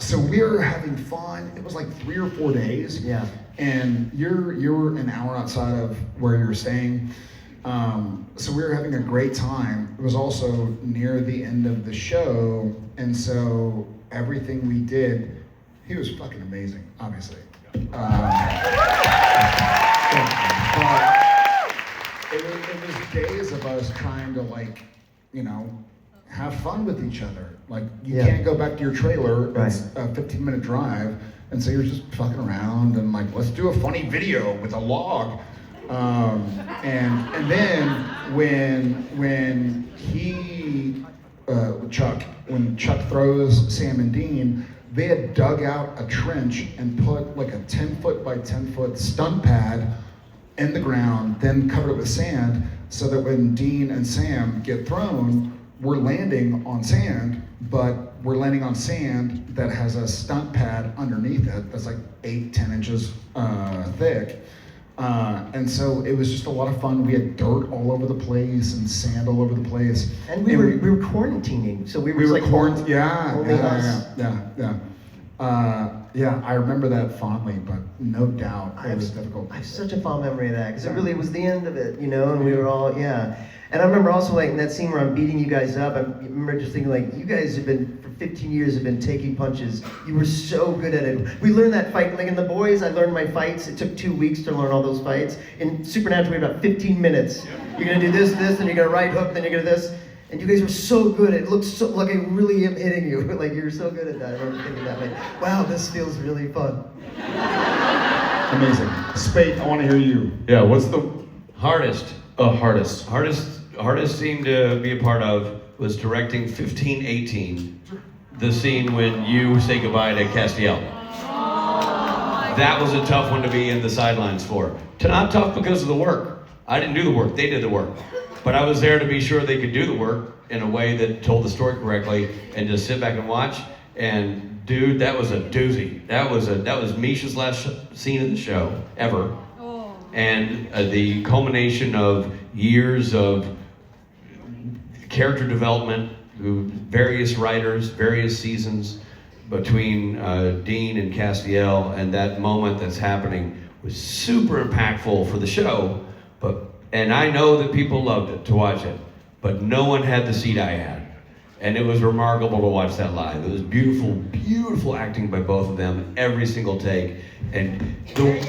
So we were having fun. It was like 3 or 4 days. Yeah. And you're an hour outside of where you're staying. So we were having a great time. It was also near the end of the show, and so everything we did, he was fucking amazing, obviously. But to like, you know, have fun with each other. Like you Yeah. can't go back to your trailer. Right. It's a 15-minute drive, and so you're just fucking around and like, let's do a funny video with a log. And then when Chuck throws Sam and Dean, they had dug out a trench and put like a 10-foot by 10-foot stunt pad in the ground, then covered it with sand, so that when Dean and Sam get thrown, we're landing on sand, but we're landing on sand that has a stunt pad underneath it that's like 8-10 inches thick. And so it was just a lot of fun. We had dirt all over the place and sand all over the place. And we were quarantining, so we were like quarantined. only us. Yeah, I remember that fondly, but no doubt it was difficult. I have such a fond memory of that because it really was the end of it, you know, and we were all, yeah. And I remember also like in that scene where I'm beating you guys up, I remember just thinking like, you guys have been, for 15 years, have been taking punches. You were so good at it. We learned that fight, like in The Boys, I learned my fights. It took 2 weeks to learn all those fights. In Supernatural, we had about 15 minutes. You're gonna do this, then you're gonna right hook, then you're gonna this. And you guys were so good. It looked so like I really am hitting you. Like you were so good at that. I remember thinking that, like, wow, this feels really fun. Amazing. Speight, I want to hear you. Yeah, what's the Hardest scene to be a part of was directing 1518, the scene when you say goodbye to Castiel. That was a tough one to be in the sidelines for. Not tough because of the work. I didn't do the work, they did the work. But I was there to be sure they could do the work in a way that told the story correctly and just sit back and watch. And dude, that was a doozy. That was Misha's last scene of the show, ever. And the culmination of years of character development, various writers, various seasons between Dean and Castiel, and that moment that's happening was super impactful for the show. And I know that people loved it, to watch it, but no one had the seat I had. And it was remarkable to watch that live. It was beautiful, beautiful acting by both of them, every single take. And the only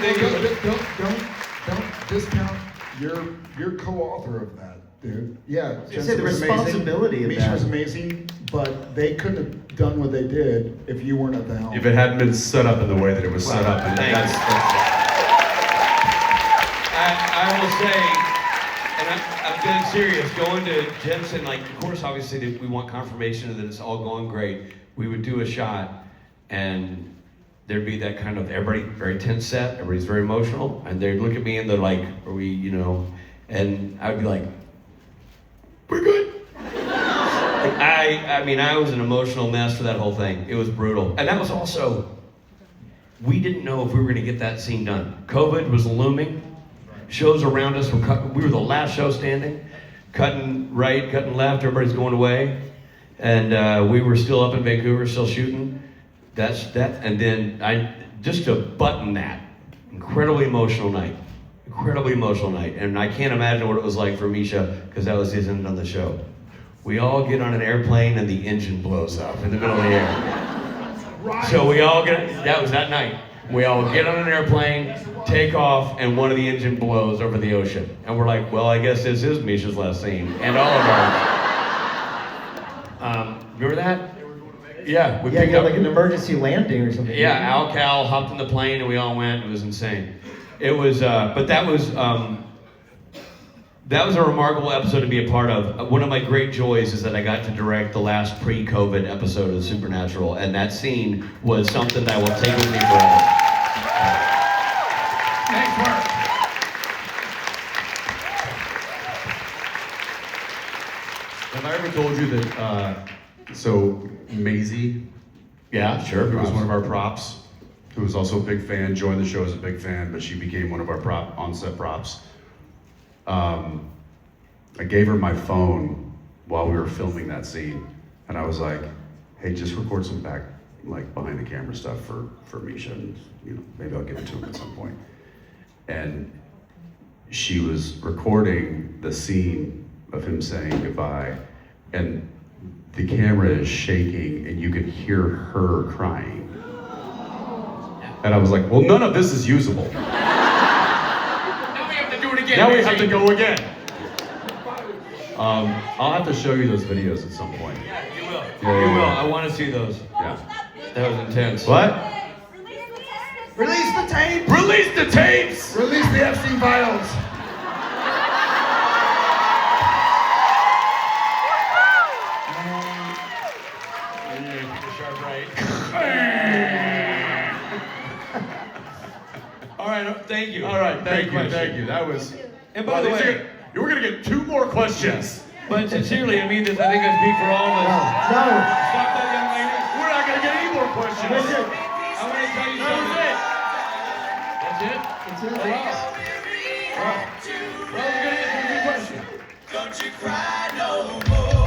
thing Don't discount your co-author of that, dude. Yeah, Jensen was responsibility of Misha that. was amazing, but they couldn't have done what they did if you weren't at the helm. if it hadn't been set up in the way that it was set up, and that's I will say, and I'm dead serious, going to Jensen, like, of course, obviously, we want confirmation that it's all going great. We would do a shot, and there'd be that kind of, everybody, very tense set, everybody's very emotional, and they'd look at me and they're like, are we, you know, and I'd be like, we're good. I mean, I was an emotional mess for that whole thing. It was brutal. And that was also, we didn't know if we were gonna get that scene done. COVID was looming. Shows around us were cut. We were the last show standing, cutting right, cutting left, everybody's going away. And we were still up in Vancouver, still shooting. And then just to button that, incredibly emotional night. And I can't imagine what it was like for Misha, because that was his end on the show. We all get on an airplane and the engine blows up in the middle of the air. So we all that was that night. We all get on an airplane, take off, and one of the engine blows over the ocean. And we're like, well, I guess this is Misha's last scene, and all of ours. Remember that? Yeah, we picked you had up like an emergency landing or something. Yeah, Al Cal hopped in the plane and we all went. It was insane. It was, but that was a remarkable episode to be a part of. One of my great joys is that I got to direct the last pre-COVID episode of Supernatural, and that scene was something that I will take with me forever. Thanks, Mark. Have I ever told you that, so Maisie, Yeah, sure. who was one of our props, who was also a big fan, joined the show as a big fan, but she became one of our on-set props. I gave her my phone while we were filming that scene, and I was like, hey, just record some behind the camera stuff for Misha, and maybe I'll give it to him at some point. And she was recording the scene of him saying goodbye, and the camera is shaking, and you can hear her crying. And I was like, well, none of this is usable. again. Now we Nancy. have to go again. I'll have to show you those videos at some point. Yeah, you will. Yeah, You yeah, will. yeah. I want to see those. Yeah. That was intense. What? Release the tape! Release the tapes! Release the Epstein files. All right, thank you. All right, thank Great you, question. thank you. That was. And by the way, you were gonna get 2 more questions. but sincerely, I mean this. I think I speak for all of us. No. Stop that young lady. We're not gonna get any more questions. That's it. I want to tell you something. That's it. That's it. Wow. Well, we're gonna answer a good question. Don't you cry no more.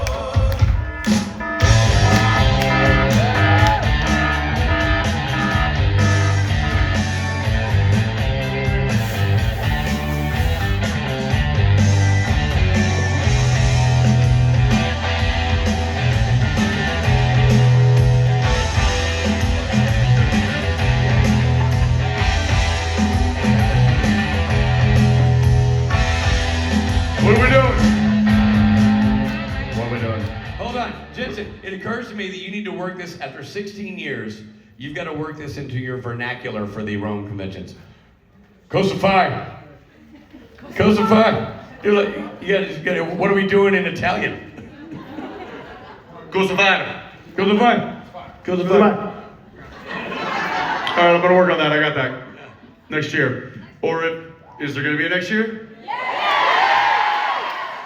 What are we doing? What are we doing? Hold on, Jensen. It occurs to me that you need to work this after 16 years. You've got to work this into your vernacular for the Rome conventions. Cosa fai? Cosa fai? You're like, you gotta, what are we doing in Italian? Cosa fai? Cosa fai? Cosa fai? All right, I'm gonna work on that. I got that. Next year. Or is there gonna be a next year?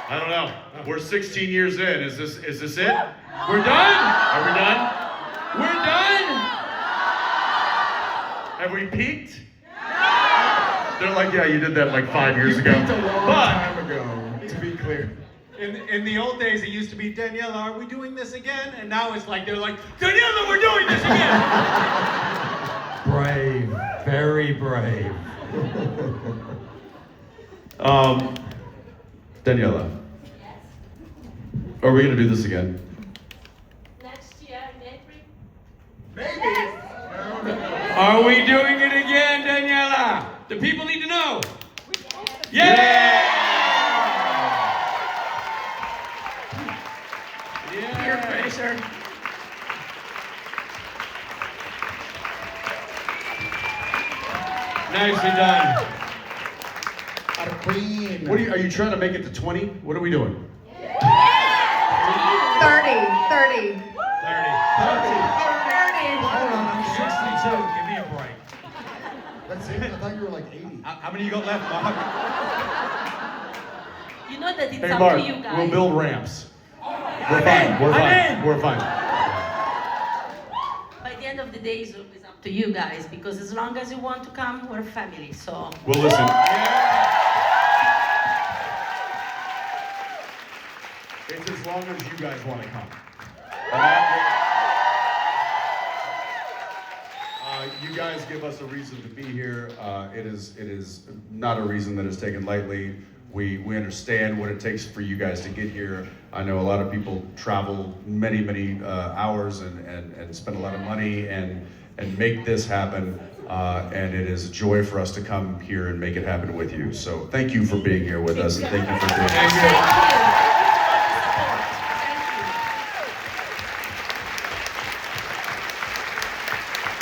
I don't know. We're 16 years in. Is this it? We're done? Are we done? We're done? Have we peaked? They're like, yeah, you did that like 5 years ago. It's a long But time ago, to be clear. In the old days, it used to be, Daniela, are we doing this again? And now it's like, they're like, Daniela, we're doing this again! Brave. Very brave. Daniela, are we gonna do this again? Next year, maybe. Are we doing it again, Daniela? The people need to know. Yeah! Peer pressure. Nicely done. Our queen. Are you trying to make it to 20? What are we doing? 30. 30. 30. I'm 62, give me a break. That's it? I thought you were like 80. How many you got left, Mark? You know that it's Hey, up Mark, to you guys. we'll build ramps. We're fine. We're fine. We're fine. By the end of the day, it's always up to you guys, because as long as you want to come, we're family, so. We'll listen. It's as long as you guys want to come. You guys give us a reason to be here. It is not a reason that is taken lightly. We understand what it takes for you guys to get here. I know a lot of people travel many hours and spend a lot of money and make this happen. And it is a joy for us to come here and make it happen with you. So thank you for being here with us, and thank you for doing this.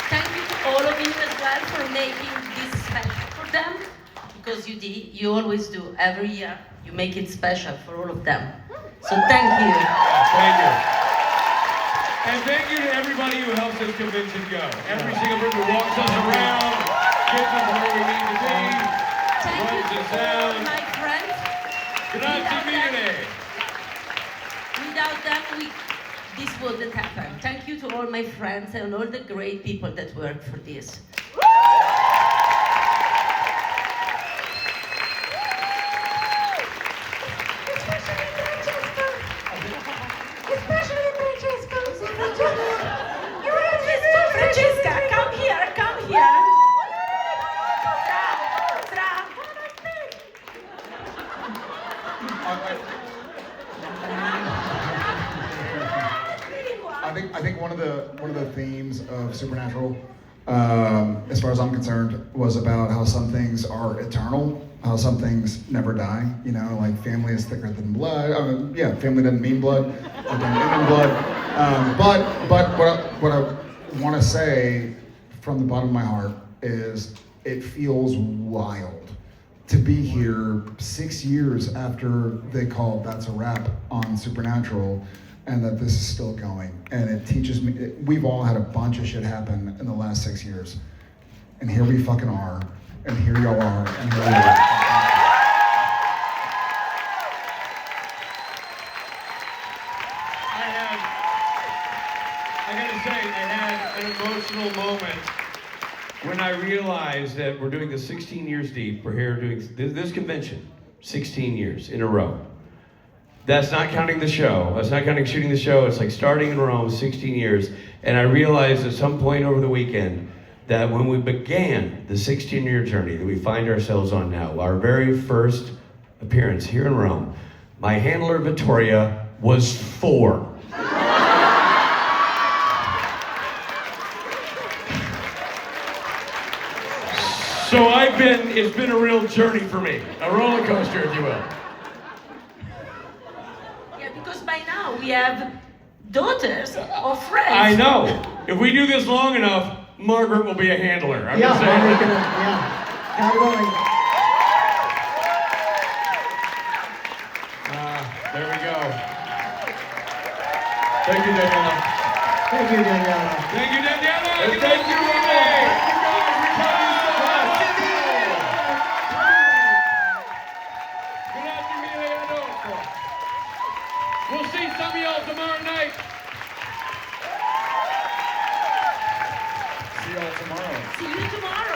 Thank you to all of you as well for making this special for them, because you did, you always do. Every year, you make it special for all of them. So thank you. Thank you. And thank you to everybody who helps this convention go. Every single person who walks us around, gets us where we need to be, Thank runs you us to all down. my friends. Grazie mille. Without them, this wouldn't happen. Thank you to all my friends and all the great people that work for this. Francesca, come here, come here. I think one of the themes of Supernatural, as far as I'm concerned, was about how some things are eternal. how some things never die, you know, like family is thicker than blood. Yeah, family doesn't mean blood, it doesn't mean blood. But what I want to say from the bottom of my heart is it feels wild to be here 6 years after they called That's a Wrap on Supernatural, and that this is still going. And it teaches me, we've all had a bunch of shit happen in the last 6 years. And here we fucking are, and here y'all are, and here we are. I gotta say, I had an emotional moment when I realized that we're doing this 16 years deep. We're here doing this convention 16 years in a row. That's not counting the show. That's not counting shooting the show. It's like starting in Rome 16 years. And I realized at some point over the weekend that when we began the 16-year journey that we find ourselves on now, our very first appearance here in Rome, my handler Vittoria was 4. So it's been a real journey for me, a roller coaster, if you will. Yeah, because by now we have daughters or friends. I know. If we do this long enough, Margaret will be a handler. I'm just saying. God willing. There we go. Thank you, Daniela. Thank you, Daniela. Thank you, Daniela. And thank you, Renee. We'll see some of y'all tomorrow night. See y'all tomorrow. See you tomorrow.